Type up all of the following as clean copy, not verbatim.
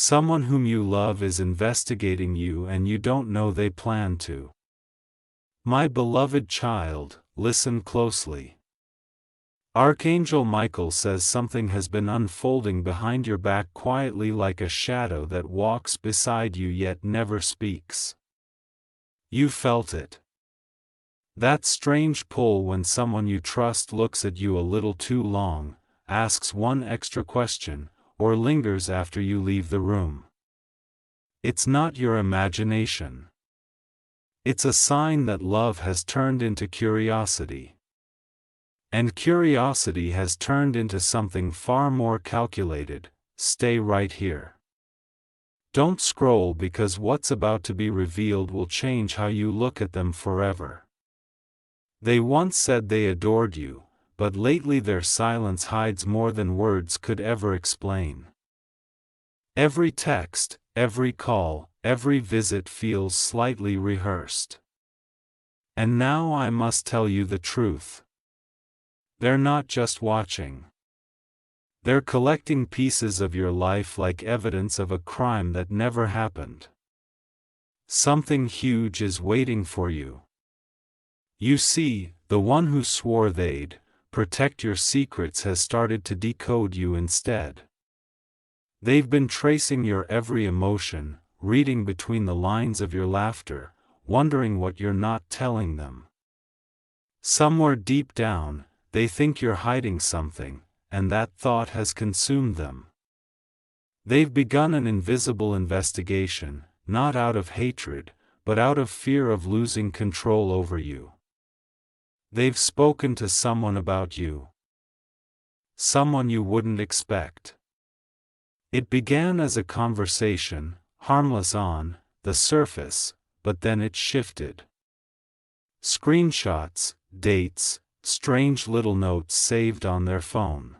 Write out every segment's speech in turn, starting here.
Someone whom you love is investigating you and you don't know they plan to. My beloved child, listen closely. Archangel Michael says something has been unfolding behind your back quietly like a shadow that walks beside you yet never speaks. You felt it. That strange pull when someone you trust looks at you a little too long, asks one extra question, or lingers after you leave the room. It's not your imagination. It's a sign that love has turned into curiosity. And curiosity has turned into something far more calculated. Stay right here. Don't scroll because what's about to be revealed will change how you look at them forever. They once said they adored you, but lately their silence hides more than words could ever explain. Every text, every call, every visit feels slightly rehearsed. And now I must tell you the truth. They're not just watching. They're collecting pieces of your life like evidence of a crime that never happened. Something huge is waiting for you. You see, the one who swore they'd protect your secrets has started to decode you instead. They've been tracing your every emotion, reading between the lines of your laughter, wondering what you're not telling them. Somewhere deep down, they think you're hiding something, and that thought has consumed them. They've begun an invisible investigation, not out of hatred, but out of fear of losing control over you. They've spoken to someone about you. Someone you wouldn't expect. It began as a conversation, harmless on the surface, but then it shifted. Screenshots, dates, strange little notes saved on their phone.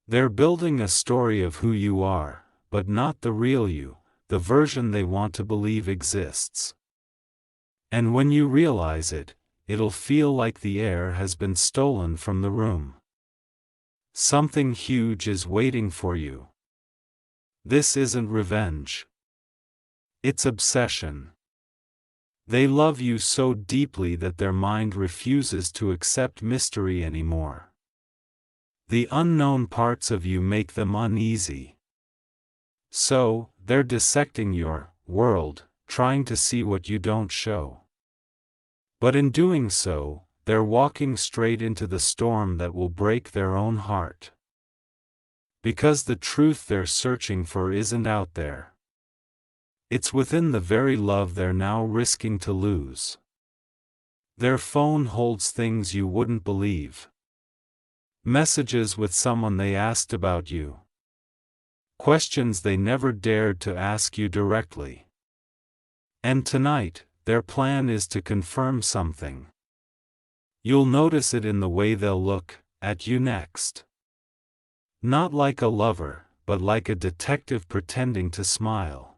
They're building a story of who you are, but not the real you, the version they want to believe exists. And when you realize it, it'll feel like the air has been stolen from the room. Something huge is waiting for you. This isn't revenge. It's obsession. They love you so deeply that their mind refuses to accept mystery anymore. The unknown parts of you make them uneasy. So, they're dissecting your world, trying to see what you don't show. But in doing so, they're walking straight into the storm that will break their own heart. Because the truth they're searching for isn't out there. It's within the very love they're now risking to lose. Their phone holds things you wouldn't believe. Messages with someone they asked about you. Questions they never dared to ask you directly. And tonight, their plan is to confirm something. You'll notice it in the way they'll look at you next. Not like a lover, but like a detective pretending to smile.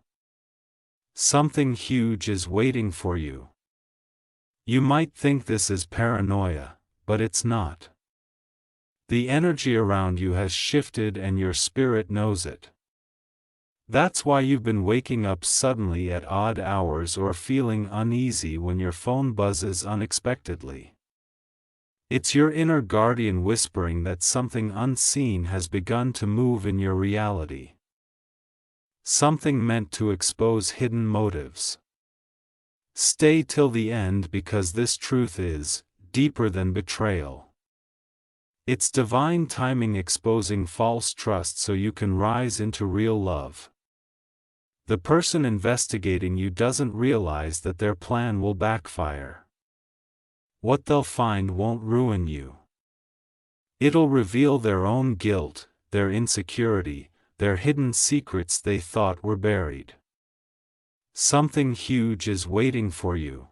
Something huge is waiting for you. You might think this is paranoia, but it's not. The energy around you has shifted and your spirit knows it. That's why you've been waking up suddenly at odd hours or feeling uneasy when your phone buzzes unexpectedly. It's your inner guardian whispering that something unseen has begun to move in your reality. Something meant to expose hidden motives. Stay till the end because this truth is deeper than betrayal. It's divine timing exposing false trust so you can rise into real love. The person investigating you doesn't realize that their plan will backfire. What they'll find won't ruin you. It'll reveal their own guilt, their insecurity, their hidden secrets they thought were buried. Something huge is waiting for you.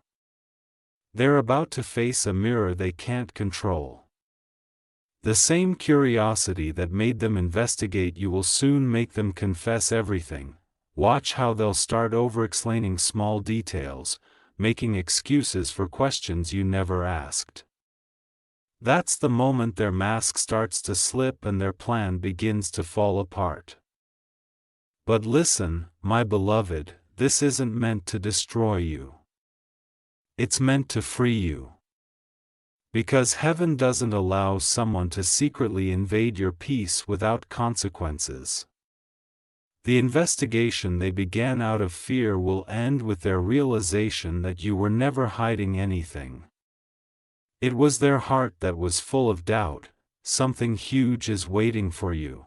They're about to face a mirror they can't control. The same curiosity that made them investigate you will soon make them confess everything. Watch how they'll start over-explaining small details, making excuses for questions you never asked. That's the moment their mask starts to slip and their plan begins to fall apart. But listen, my beloved, this isn't meant to destroy you. It's meant to free you. Because heaven doesn't allow someone to secretly invade your peace without consequences. The investigation they began out of fear will end with their realization that you were never hiding anything. It was their heart that was full of doubt. Something huge is waiting for you.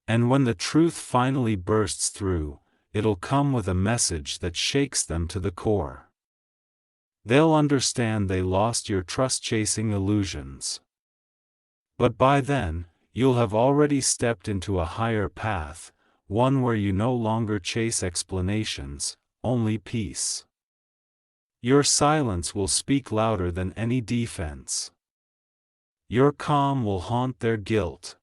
And when the truth finally bursts through, it'll come with a message that shakes them to the core. They'll understand they lost your trust-chasing illusions. But by then, you'll have already stepped into a higher path, one where you no longer chase explanations, only peace. Your silence will speak louder than any defense. Your calm will haunt their guilt.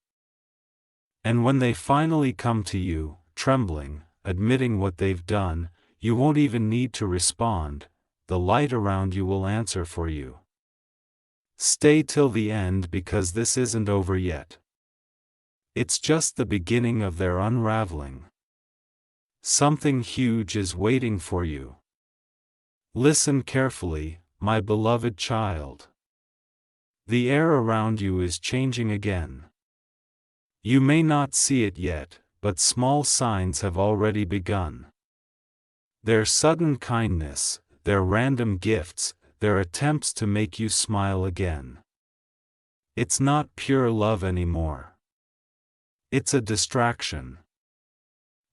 And when they finally come to you, trembling, admitting what they've done, you won't even need to respond. The light around you will answer for you. Stay till the end because this isn't over yet. It's just the beginning of their unraveling. Something huge is waiting for you. Listen carefully, my beloved child. The air around you is changing again. You may not see it yet, but small signs have already begun. Their sudden kindness, their random gifts, their attempts to make you smile again. It's not pure love anymore. It's a distraction.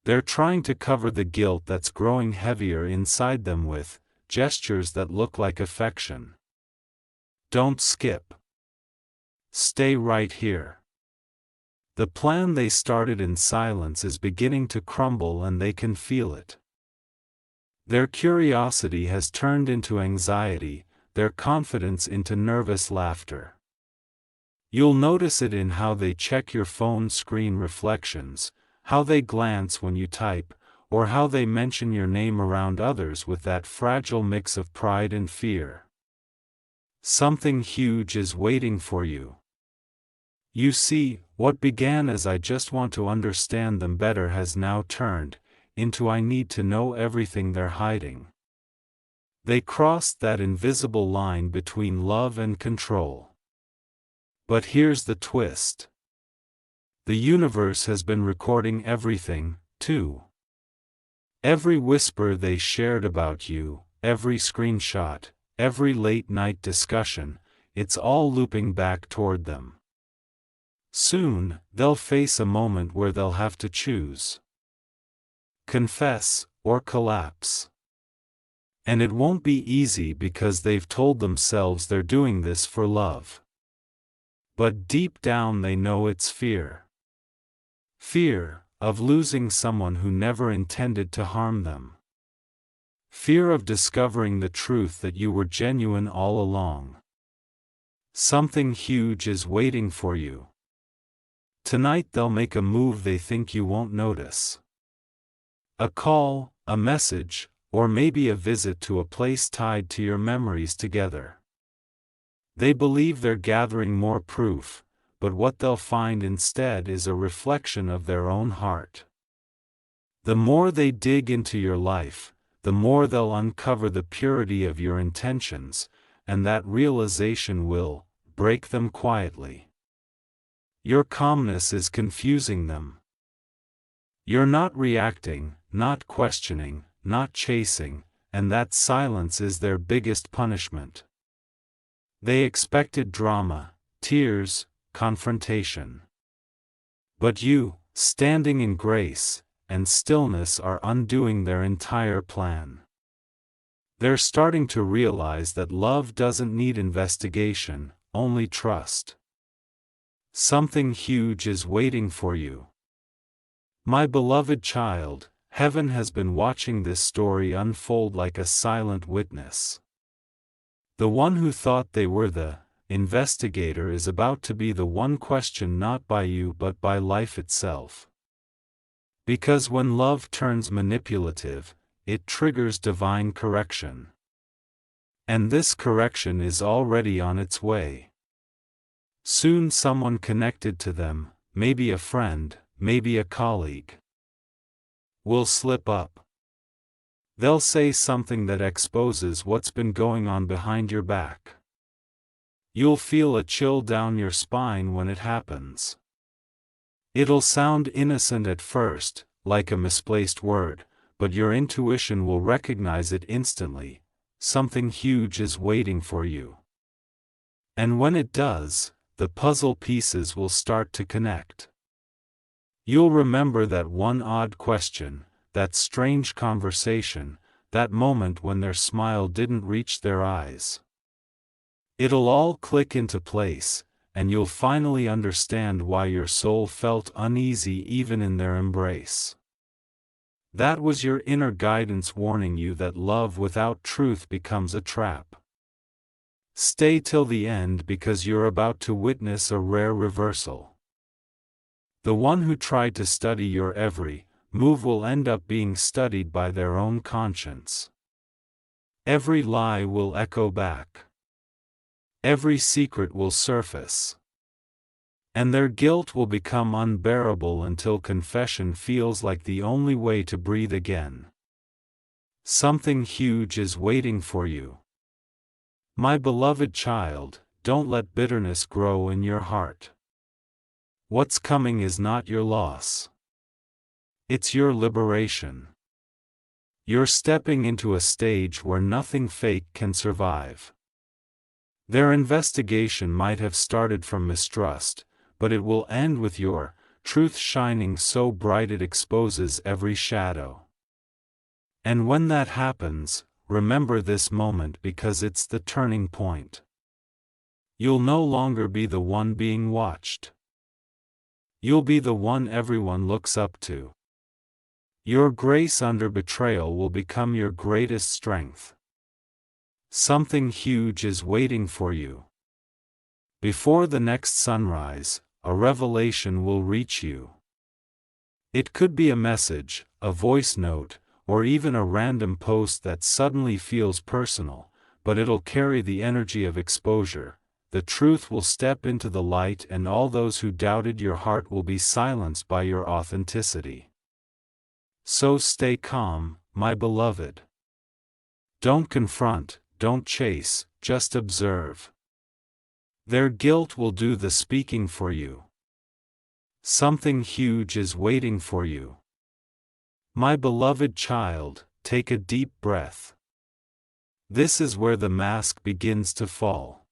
They're trying to cover the guilt that's growing heavier inside them with gestures that look like affection. Don't skip. Stay right here. The plan they started in silence is beginning to crumble and they can feel it. Their curiosity has turned into anxiety, their confidence into nervous laughter. You'll notice it in how they check your phone screen reflections, how they glance when you type, or how they mention your name around others with that fragile mix of pride and fear. Something huge is waiting for you. You see, what began as I just want to understand them better has now turned into I need to know everything they're hiding. They crossed that invisible line between love and control. But here's the twist. The universe has been recording everything, too. Every whisper they shared about you, every screenshot, every late-night discussion, it's all looping back toward them. Soon, they'll face a moment where they'll have to choose. Confess, or collapse. And it won't be easy because they've told themselves they're doing this for love. But deep down they know it's fear. Fear of losing someone who never intended to harm them. Fear of discovering the truth that you were genuine all along. Something huge is waiting for you. Tonight they'll make a move they think you won't notice. A call, a message, or maybe a visit to a place tied to your memories together. They believe they're gathering more proof, but what they'll find instead is a reflection of their own heart. The more they dig into your life, the more they'll uncover the purity of your intentions, and that realization will break them quietly. Your calmness is confusing them. You're not reacting, not questioning, not chasing, and that silence is their biggest punishment. They expected drama, tears, confrontation. But you, standing in grace and stillness, are undoing their entire plan. They're starting to realize that love doesn't need investigation, only trust. Something huge is waiting for you. My beloved child, heaven has been watching this story unfold like a silent witness. The one who thought they were the investigator is about to be the one questioned not by you but by life itself. Because when love turns manipulative, it triggers divine correction. And this correction is already on its way. Soon someone connected to them, maybe a friend, maybe a colleague. will slip up. They'll say something that exposes what's been going on behind your back. You'll feel a chill down your spine when it happens. It'll sound innocent at first, like a misplaced word, but your intuition will recognize it instantly. Something huge is waiting for you. And when it does, the puzzle pieces will start to connect. You'll remember that one odd question, that strange conversation, that moment when their smile didn't reach their eyes. It'll all click into place, and you'll finally understand why your soul felt uneasy even in their embrace. That was your inner guidance warning you that love without truth becomes a trap. Stay till the end because you're about to witness a rare reversal. The one who tried to study your every move will end up being studied by their own conscience. Every lie will echo back. Every secret will surface. And their guilt will become unbearable until confession feels like the only way to breathe again. Something huge is waiting for you. My beloved child, don't let bitterness grow in your heart. What's coming is not your loss. It's your liberation. You're stepping into a stage where nothing fake can survive. Their investigation might have started from mistrust, but it will end with your truth shining so bright it exposes every shadow. And when that happens, remember this moment because it's the turning point. You'll no longer be the one being watched. You'll be the one everyone looks up to. Your grace under betrayal will become your greatest strength. Something huge is waiting for you. Before the next sunrise, a revelation will reach you. It could be a message, a voice note, or even a random post that suddenly feels personal, but it'll carry the energy of exposure. The truth will step into the light and all those who doubted your heart will be silenced by your authenticity. So stay calm, my beloved. Don't confront, don't chase, just observe. Their guilt will do the speaking for you. Something huge is waiting for you. My beloved child, take a deep breath. This is where the mask begins to fall.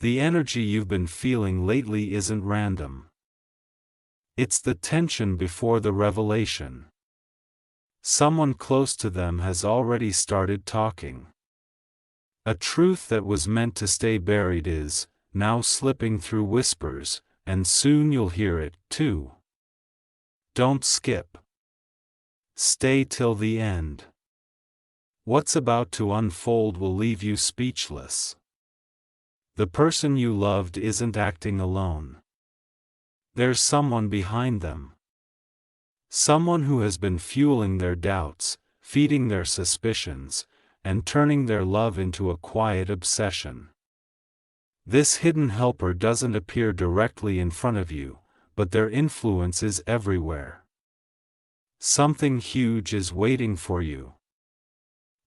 The energy you've been feeling lately isn't random. It's the tension before the revelation. Someone close to them has already started talking. A truth that was meant to stay buried is now slipping through whispers, and soon you'll hear it, too. Don't skip. Stay till the end. What's about to unfold will leave you speechless. The person you loved isn't acting alone. There's someone behind them. Someone who has been fueling their doubts, feeding their suspicions, and turning their love into a quiet obsession. This hidden helper doesn't appear directly in front of you, but their influence is everywhere. Something huge is waiting for you.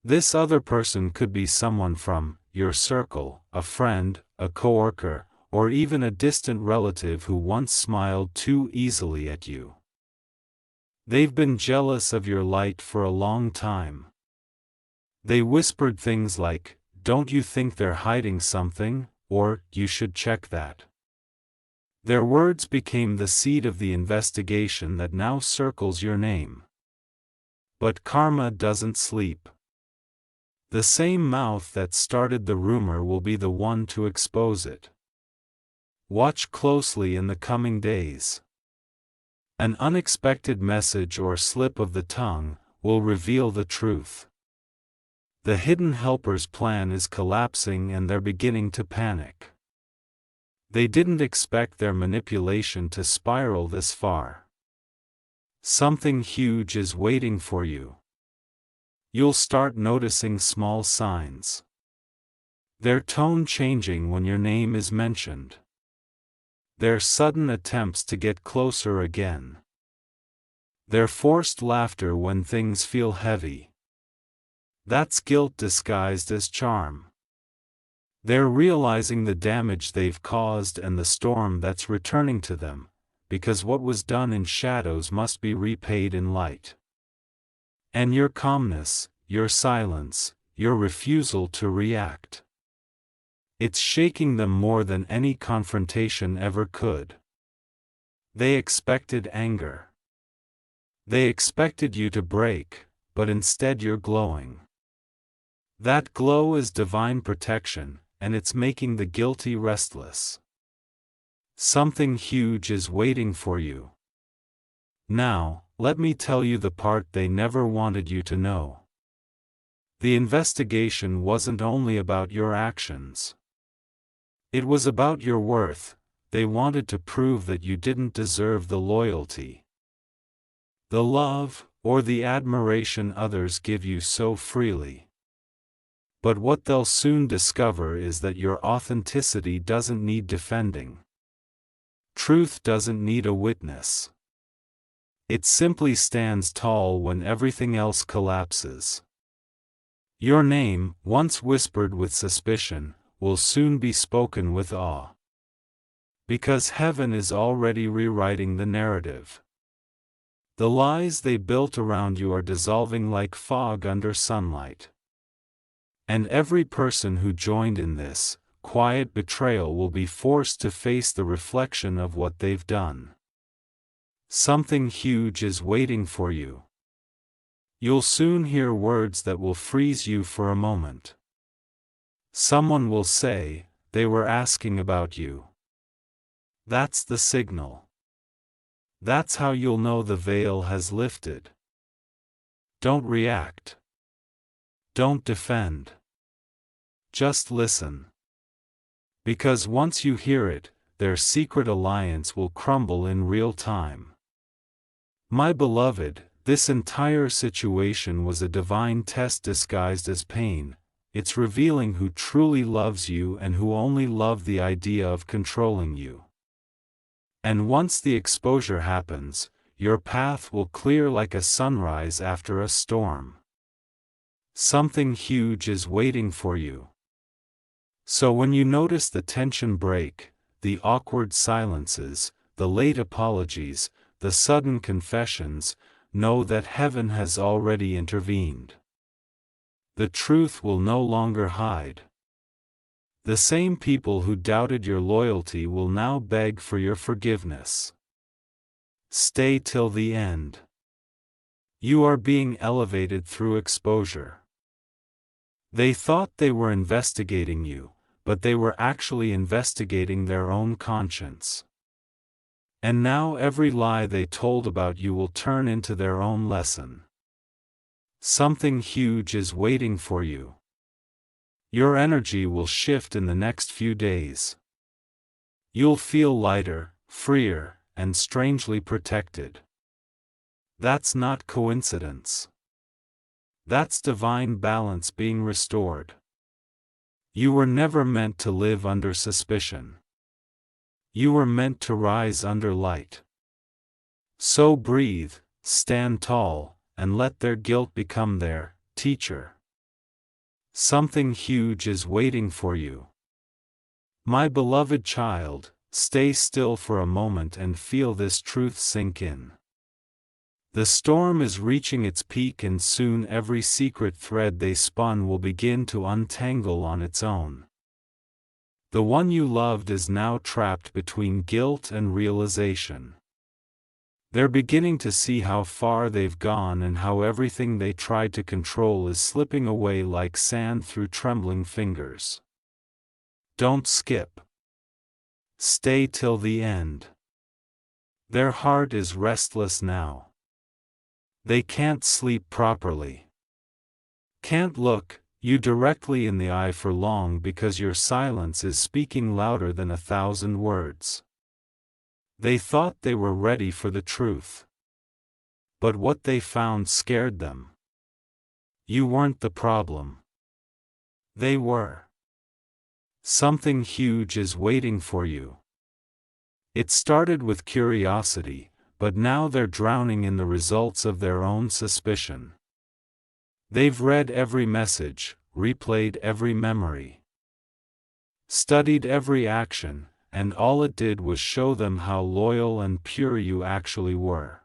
This other person could be someone from your circle, a friend, a coworker, or even a distant relative who once smiled too easily at you. They've been jealous of your light for a long time. They whispered things like, "Don't you think they're hiding something?" or "You should check that." Their words became the seed of the investigation that now circles your name. But karma doesn't sleep. The same mouth that started the rumor will be the one to expose it. Watch closely in the coming days. An unexpected message or slip of the tongue will reveal the truth. The hidden helper's plan is collapsing and they're beginning to panic. They didn't expect their manipulation to spiral this far. Something huge is waiting for you. You'll start noticing small signs. Their tone changing when your name is mentioned. Their sudden attempts to get closer again. They're forced laughter when things feel heavy. That's guilt disguised as charm. They're realizing the damage they've caused and the storm that's returning to them, because what was done in shadows must be repaid in light. And your calmness, your silence, your refusal to react. It's shaking them more than any confrontation ever could. They expected anger. They expected you to break, but instead you're glowing. That glow is divine protection, and it's making the guilty restless. Something huge is waiting for you. Now, let me tell you the part they never wanted you to know. The investigation wasn't only about your actions. It was about your worth. They wanted to prove that you didn't deserve the loyalty, the love, or the admiration others give you so freely. But what they'll soon discover is that your authenticity doesn't need defending. Truth doesn't need a witness. It simply stands tall when everything else collapses. Your name, once whispered with suspicion, will soon be spoken with awe. Because heaven is already rewriting the narrative. The lies they built around you are dissolving like fog under sunlight. And every person who joined in this quiet betrayal will be forced to face the reflection of what they've done. Something huge is waiting for you. You'll soon hear words that will freeze you for a moment. Someone will say, "They were asking about you." That's the signal. That's how you'll know the veil has lifted. Don't react. Don't defend. Just listen. Because once you hear it, their secret alliance will crumble in real time. My beloved, this entire situation was a divine test disguised as pain. It's revealing who truly loves you and who only love the idea of controlling you. And once the exposure happens, your path will clear like a sunrise after a storm. Something huge is waiting for you. So when you notice the tension break, the awkward silences, the late apologies, the sudden confessions, know that heaven has already intervened. The truth will no longer hide. The same people who doubted your loyalty will now beg for your forgiveness. Stay till the end. You are being elevated through exposure. They thought they were investigating you, but they were actually investigating their own conscience. And now every lie they told about you will turn into their own lesson. Something huge is waiting for you. Your energy will shift in the next few days. You'll feel lighter, freer, and strangely protected. That's not coincidence. That's divine balance being restored. You were never meant to live under suspicion. You were meant to rise under light. So breathe, stand tall, and let their guilt become their teacher. Something huge is waiting for you. My beloved child, stay still for a moment and feel this truth sink in. The storm is reaching its peak and soon every secret thread they spun will begin to untangle on its own. The one you loved is now trapped between guilt and realization. They're beginning to see how far they've gone and how everything they tried to control is slipping away like sand through trembling fingers. Don't skip. Stay till the end. Their heart is restless now. They can't sleep properly. Can't look you directly in the eye for long because your silence is speaking louder than 1,000 words. They thought they were ready for the truth. But what they found scared them. You weren't the problem. They were. Something huge is waiting for you. It started with curiosity, but now they're drowning in the results of their own suspicion. They've read every message, replayed every memory, studied every action, and all it did was show them how loyal and pure you actually were.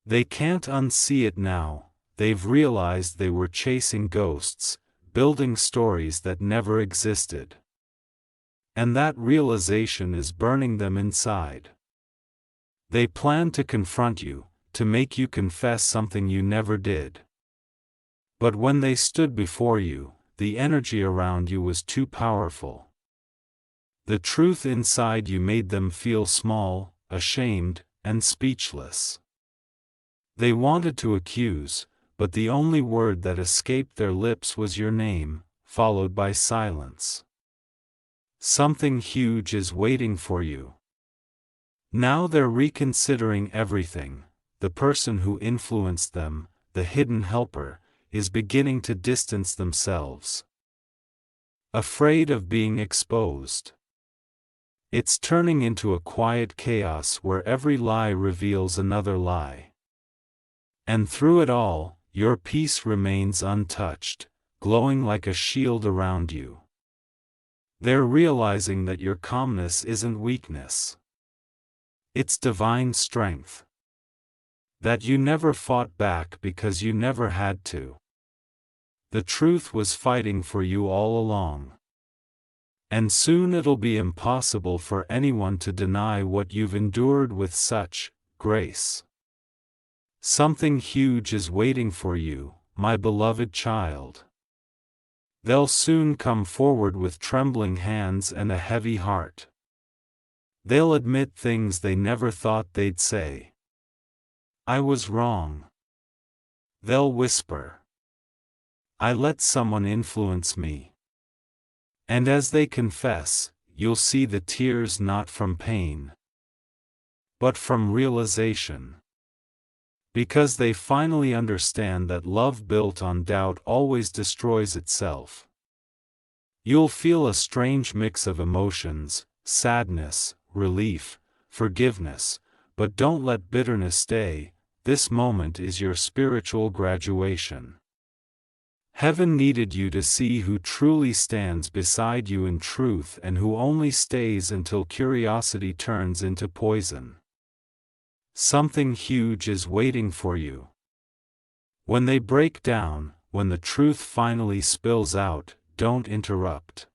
They can't unsee it now. They've realized they were chasing ghosts, building stories that never existed. And that realization is burning them inside. They plan to confront you, to make you confess something you never did. But when they stood before you, the energy around you was too powerful. The truth inside you made them feel small, ashamed, and speechless. They wanted to accuse, but the only word that escaped their lips was your name, followed by silence. Something huge is waiting for you. Now they're reconsidering everything. The person who influenced them, the hidden helper, is beginning to distance themselves, afraid of being exposed. It's turning into a quiet chaos where every lie reveals another lie. And through it all, your peace remains untouched, glowing like a shield around you. They're realizing that your calmness isn't weakness. It's divine strength. That you never fought back because you never had to. The truth was fighting for you all along. And soon it'll be impossible for anyone to deny what you've endured with such grace. Something huge is waiting for you, my beloved child. They'll soon come forward with trembling hands and a heavy heart. They'll admit things they never thought they'd say. I was wrong. They'll whisper, I let someone influence me. And as they confess, you'll see the tears not from pain, but from realization. Because they finally understand that love built on doubt always destroys itself. You'll feel a strange mix of emotions, sadness, relief, forgiveness, but don't let bitterness stay. This moment is your spiritual graduation. Heaven needed you to see who truly stands beside you in truth and who only stays until curiosity turns into poison. Something huge is waiting for you. When they break down, when the truth finally spills out, don't interrupt.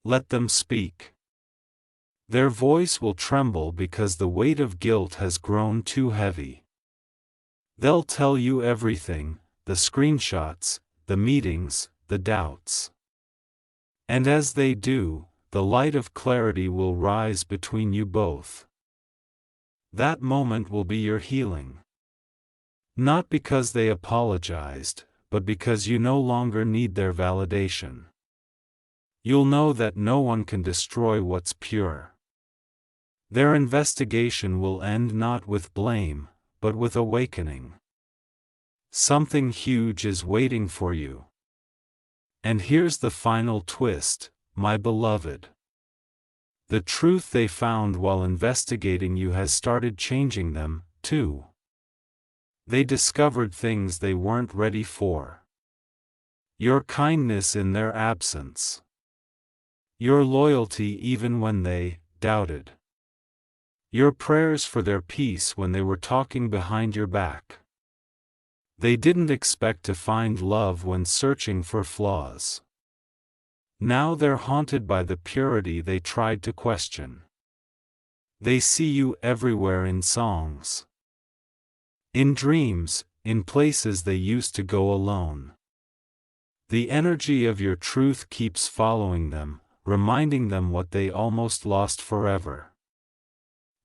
Let them speak. Their voice will tremble because the weight of guilt has grown too heavy. They'll tell you everything, the screenshots, the meetings, the doubts. And as they do, the light of clarity will rise between you both. That moment will be your healing. Not because they apologized, but because you no longer need their validation. You'll know that no one can destroy what's pure. Their investigation will end not with blame, but with awakening. Something huge is waiting for you. And here's the final twist, my beloved. The truth they found while investigating you has started changing them, too. They discovered things they weren't ready for. Your kindness in their absence. Your loyalty even when they doubted. Your prayers for their peace when they were talking behind your back. They didn't expect to find love when searching for flaws. Now they're haunted by the purity they tried to question. They see you everywhere in songs, in dreams, in places they used to go alone. The energy of your truth keeps following them, reminding them what they almost lost forever.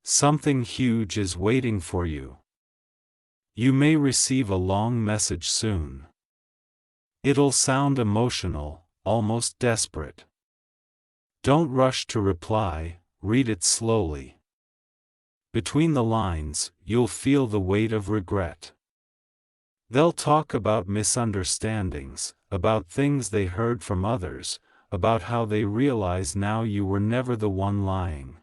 Something huge is waiting for you. You may receive a long message soon. It'll sound emotional, almost desperate. Don't rush to reply, read it slowly. Between the lines, you'll feel the weight of regret. They'll talk about misunderstandings, about things they heard from others, about how they realize now you were never the one lying.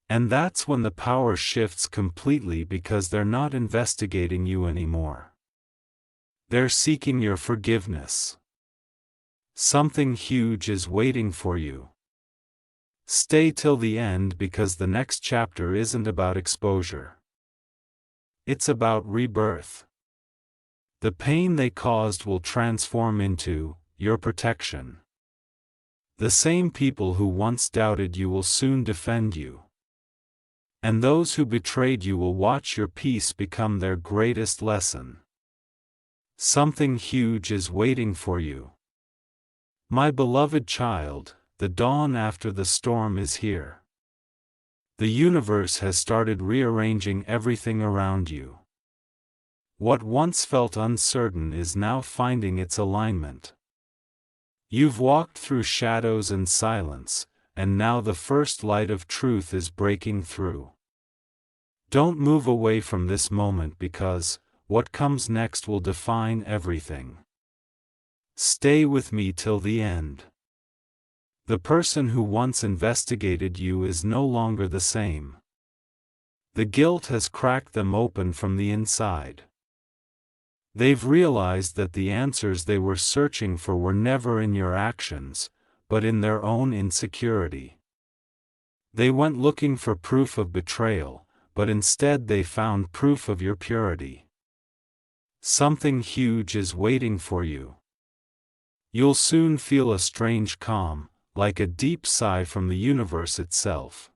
And that's when the power shifts completely, because they're not investigating you anymore. They're seeking your forgiveness. Something huge is waiting for you. Stay till the end, because the next chapter isn't about exposure. It's about rebirth. The pain they caused will transform into your protection. The same people who once doubted you will soon defend you. And those who betrayed you will watch your peace become their greatest lesson. Something huge is waiting for you. My beloved child, the dawn after the storm is here. The universe has started rearranging everything around you. What once felt uncertain is now finding its alignment. You've walked through shadows and silence, and now the first light of truth is breaking through. Don't move away from this moment, because what comes next will define everything. Stay with me till the end. The person who once investigated you is no longer the same. The guilt has cracked them open from the inside. They've realized that the answers they were searching for were never in your actions, but in their own insecurity. They went looking for proof of betrayal, but instead they found proof of your purity. Something huge is waiting for you. You'll soon feel a strange calm, like a deep sigh from the universe itself.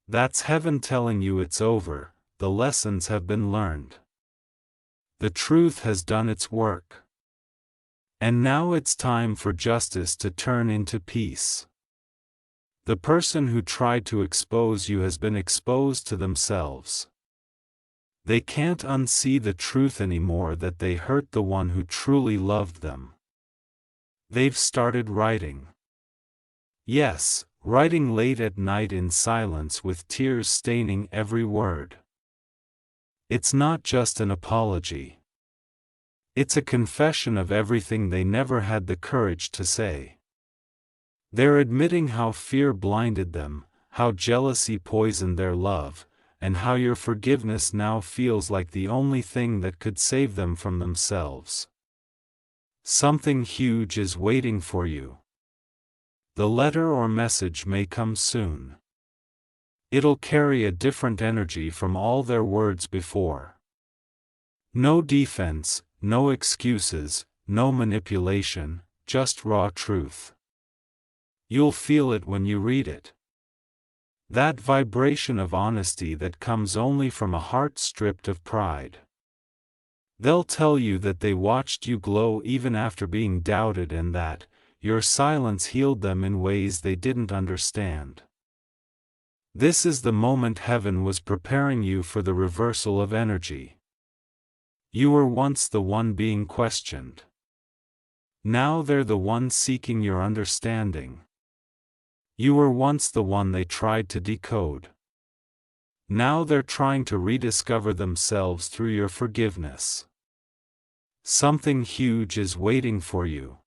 That's heaven telling you it's over, the lessons have been learned. The truth has done its work. And now it's time for justice to turn into peace. The person who tried to expose you has been exposed to themselves. They can't unsee the truth anymore, that they hurt the one who truly loved them. They've started writing. Yes, writing late at night in silence, with tears staining every word. It's not just an apology. It's a confession of everything they never had the courage to say. They're admitting how fear blinded them, how jealousy poisoned their love, and how your forgiveness now feels like the only thing that could save them from themselves. Something huge is waiting for you. The letter or message may come soon. It'll carry a different energy from all their words before. No defense, no excuses, no manipulation, just raw truth. You'll feel it when you read it. That vibration of honesty that comes only from a heart stripped of pride. They'll tell you that they watched you glow even after being doubted, and that your silence healed them in ways they didn't understand. This is the moment heaven was preparing you for the reversal of energy. You were once the one being questioned. Now they're the one seeking your understanding. You were once the one they tried to decode. Now they're trying to rediscover themselves through your forgiveness. Something huge is waiting for you.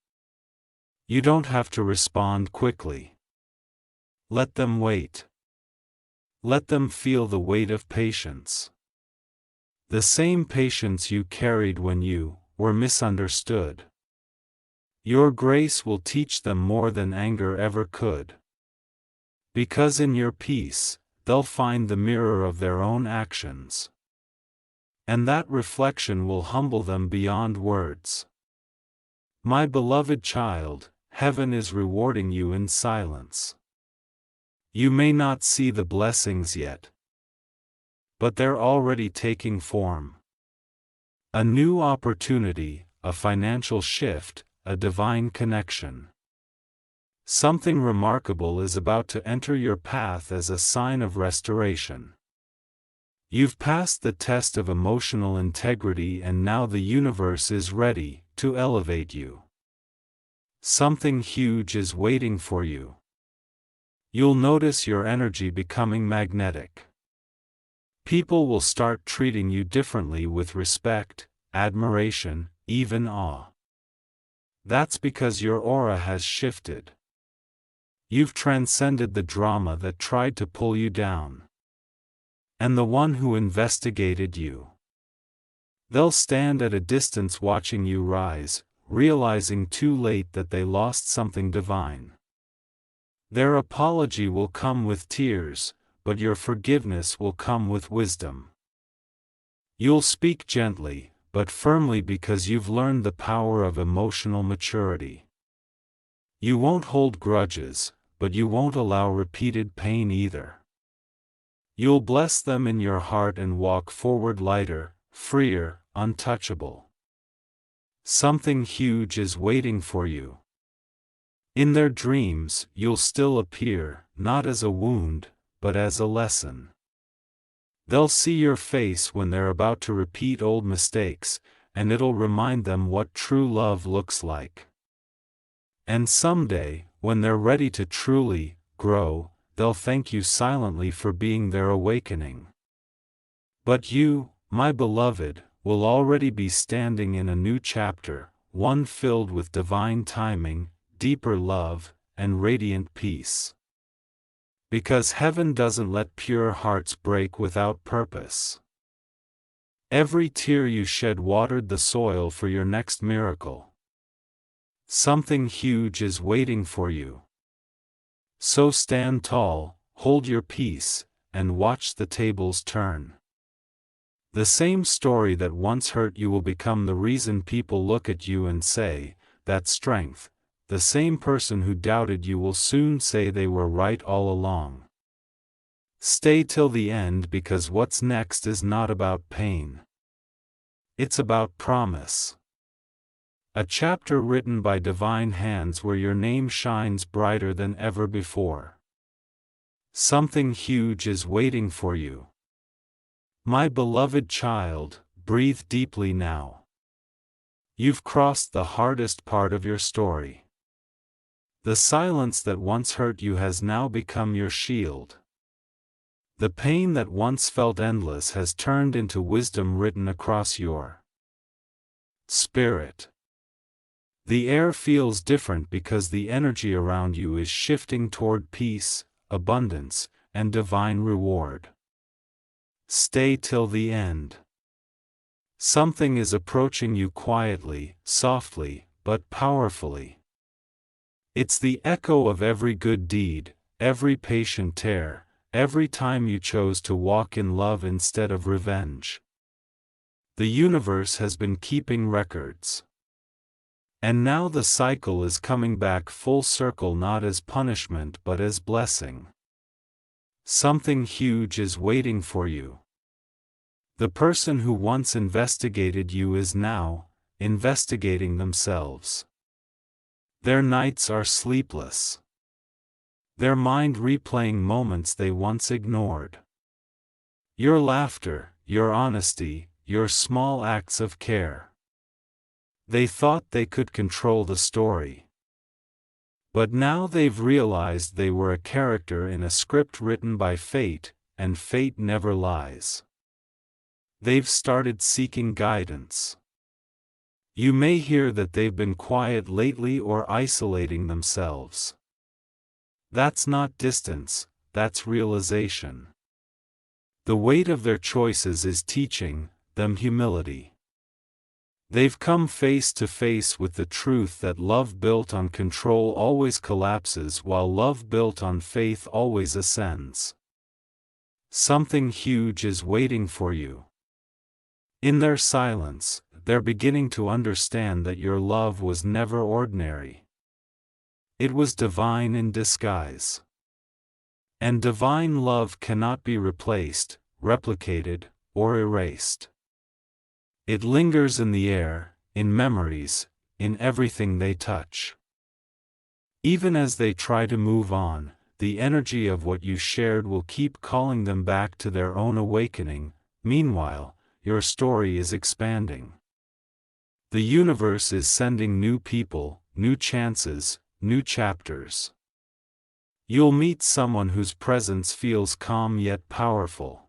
You don't have to respond quickly. Let them wait. Let them feel the weight of patience. The same patience you carried when you were misunderstood. Your grace will teach them more than anger ever could. Because in your peace, they'll find the mirror of their own actions. And that reflection will humble them beyond words. My beloved child, heaven is rewarding you in silence. You may not see the blessings yet, but they're already taking form. A new opportunity, a financial shift, a divine connection. Something remarkable is about to enter your path as a sign of restoration. You've passed the test of emotional integrity, and now the universe is ready to elevate you. Something huge is waiting for you. You'll notice your energy becoming magnetic. People will start treating you differently, with respect, admiration, even awe. That's because your aura has shifted. You've transcended the drama that tried to pull you down. And the one who investigated you. They'll stand at a distance watching you rise, realizing too late that they lost something divine. Their apology will come with tears, but your forgiveness will come with wisdom. You'll speak gently, but firmly because you've learned the power of emotional maturity. You won't hold grudges, but you won't allow repeated pain either. You'll bless them in your heart and walk forward lighter, freer, untouchable. Something huge is waiting for you. In their dreams, you'll still appear, not as a wound, but as a lesson. They'll see your face when they're about to repeat old mistakes, and it'll remind them what true love looks like. And someday, when they're ready to truly grow, they'll thank you silently for being their awakening. But you, my beloved, will already be standing in a new chapter, one filled with divine timing, deeper love, and radiant peace. Because heaven doesn't let pure hearts break without purpose. Every tear you shed watered the soil for your next miracle. Something huge is waiting for you. So stand tall, hold your peace, and watch the tables turn. The same story that once hurt you will become the reason people look at you and say, "That's strength." The same person who doubted you will soon say they were right all along. Stay till the end because what's next is not about pain. It's about promise. A chapter written by divine hands where your name shines brighter than ever before. Something huge is waiting for you. My beloved child, breathe deeply now. You've crossed the hardest part of your story. The silence that once hurt you has now become your shield. The pain that once felt endless has turned into wisdom written across your spirit. The air feels different because the energy around you is shifting toward peace, abundance, and divine reward. Stay till the end. Something is approaching you quietly, softly, but powerfully. It's the echo of every good deed, every patient tear, every time you chose to walk in love instead of revenge. The universe has been keeping records. And now the cycle is coming back full circle, not as punishment but as blessing. Something huge is waiting for you. The person who once investigated you is now investigating themselves. Their nights are sleepless. Their mind replaying moments they once ignored. Your laughter, your honesty, your small acts of care. They thought they could control the story. But now they've realized they were a character in a script written by fate, and fate never lies. They've started seeking guidance. You may hear that they've been quiet lately or isolating themselves. That's not distance, that's realization. The weight of their choices is teaching them humility. They've come face to face with the truth that love built on control always collapses while love built on faith always ascends. Something huge is waiting for you. In their silence, they're beginning to understand that your love was never ordinary. It was divine in disguise. And divine love cannot be replaced, replicated, or erased. It lingers in the air, in memories, in everything they touch. Even as they try to move on, the energy of what you shared will keep calling them back to their own awakening. Meanwhile, your story is expanding. The universe is sending new people, new chances, new chapters. You'll meet someone whose presence feels calm yet powerful.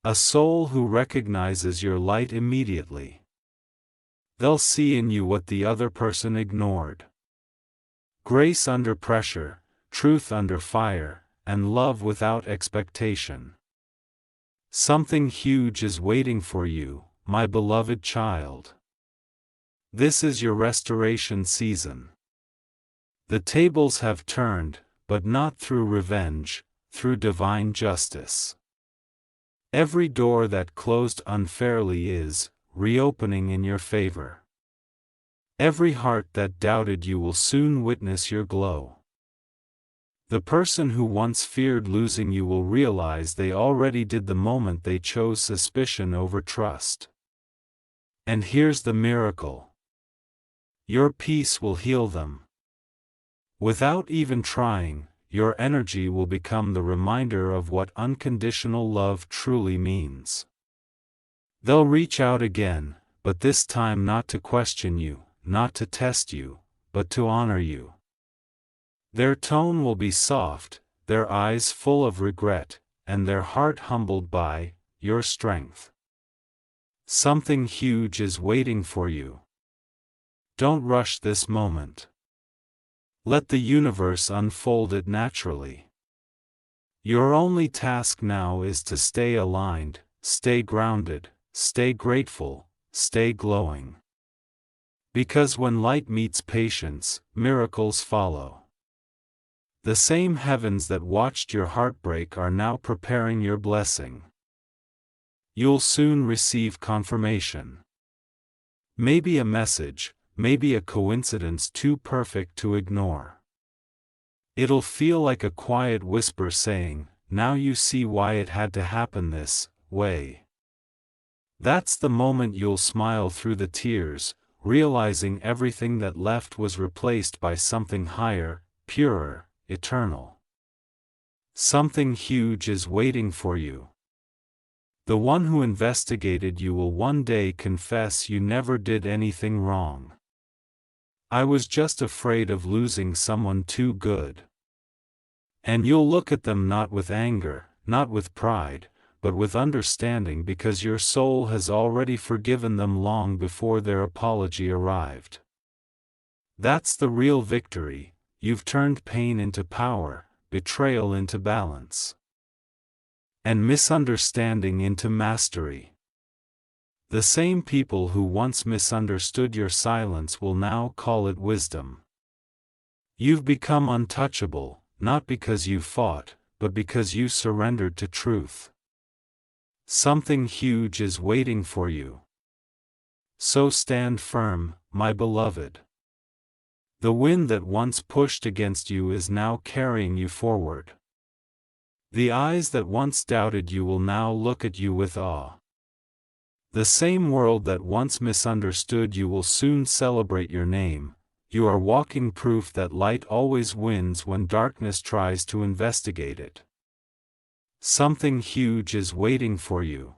A soul who recognizes your light immediately. They'll see in you what the other person ignored. Grace under pressure, truth under fire, and love without expectation. Something huge is waiting for you, my beloved child. This is your restoration season. The tables have turned, but not through revenge, through divine justice. Every door that closed unfairly is reopening in your favor. Every heart that doubted you will soon witness your glow. The person who once feared losing you will realize they already did the moment they chose suspicion over trust. And here's the miracle. Your peace will heal them. Without even trying, your energy will become the reminder of what unconditional love truly means. They'll reach out again, but this time not to question you, not to test you, but to honor you. Their tone will be soft, their eyes full of regret, and their heart humbled by your strength. Something huge is waiting for you. Don't rush this moment. Let the universe unfold it naturally. Your only task now is to stay aligned, stay grounded, stay grateful, stay glowing. Because when light meets patience, miracles follow. The same heavens that watched your heartbreak are now preparing your blessing. You'll soon receive confirmation. Maybe a message, maybe a coincidence too perfect to ignore. It'll feel like a quiet whisper saying, "Now you see why it had to happen this way." That's the moment you'll smile through the tears, realizing everything that left was replaced by something higher, purer, eternal. Something huge is waiting for you. The one who investigated you will one day confess you never did anything wrong. I was just afraid of losing someone too good. And you'll look at them not with anger, not with pride, but with understanding because your soul has already forgiven them long before their apology arrived. That's the real victory. You've turned pain into power, betrayal into balance, and misunderstanding into mastery. The same people who once misunderstood your silence will now call it wisdom. You've become untouchable, not because you fought, but because you surrendered to truth. Something huge is waiting for you. So stand firm, my beloved. The wind that once pushed against you is now carrying you forward. The eyes that once doubted you will now look at you with awe. The same world that once misunderstood you will soon celebrate your name. You are walking proof that light always wins when darkness tries to investigate it. Something huge is waiting for you.